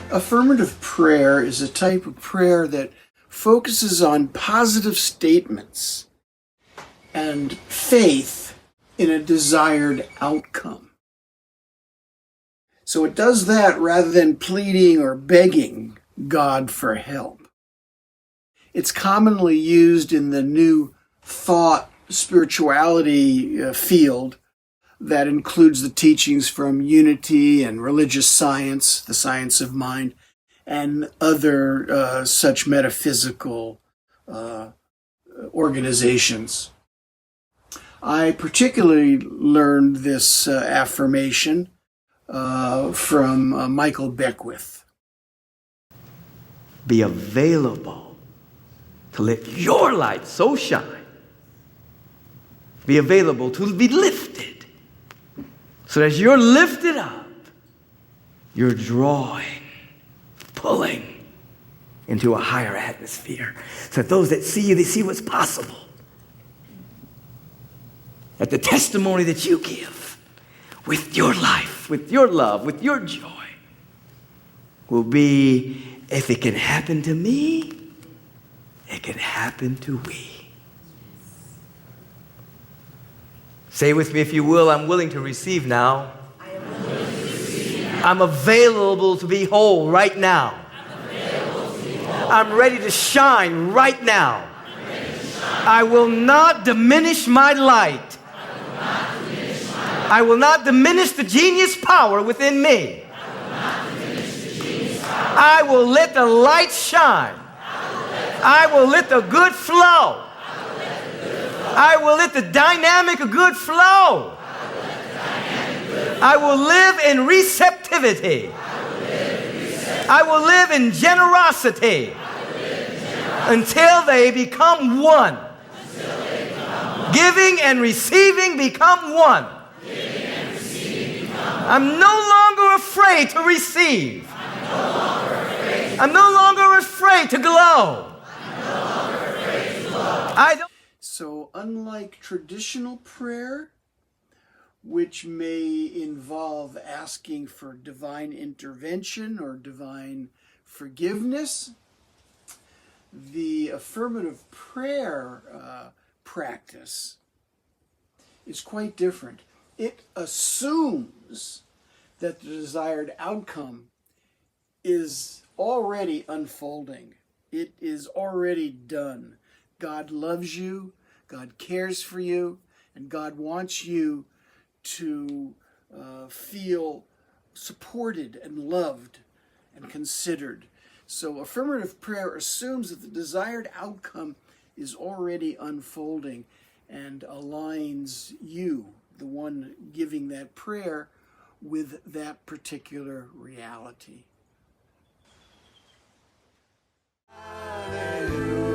Affirmative prayer is a type of prayer that focuses on positive statements and faith in a desired outcome. So it does that rather than pleading or begging God for help. It's commonly used in the new thought spirituality field that includes the teachings from unity and religious science, the science of mind, and other such metaphysical organizations. I particularly learned this affirmation from Michael Beckwith. Be available to let your light so shine. Be available to be lifted. So as you're lifted up, you're drawing, pulling into a higher atmosphere. So that those that see you, they see what's possible. That the testimony that you give with your life, with your love, with your joy, will be, if it can happen to me, it can happen to we. Say with me, if you will, I'm willing to receive now. I am willing to receive now. I'm available to be whole right now. I'm ready to shine right now. I will not diminish my light. I will not diminish the genius power within me. I will let the light shine. I will let the good flow. I will let the dynamic of good flow. I will live in receptivity. I will live in generosity until they become one. Giving and receiving become one. I'm no longer afraid to receive. I'm no longer afraid to glow. So unlike traditional prayer, which may involve asking for divine intervention or divine forgiveness, the affirmative prayer practice is quite different. It assumes that the desired outcome is already unfolding. It is already done. God loves you, God cares for you, and God wants you to feel supported and loved and considered. So affirmative prayer assumes that the desired outcome is already unfolding and aligns you, the one giving that prayer, with that particular reality. Hallelujah.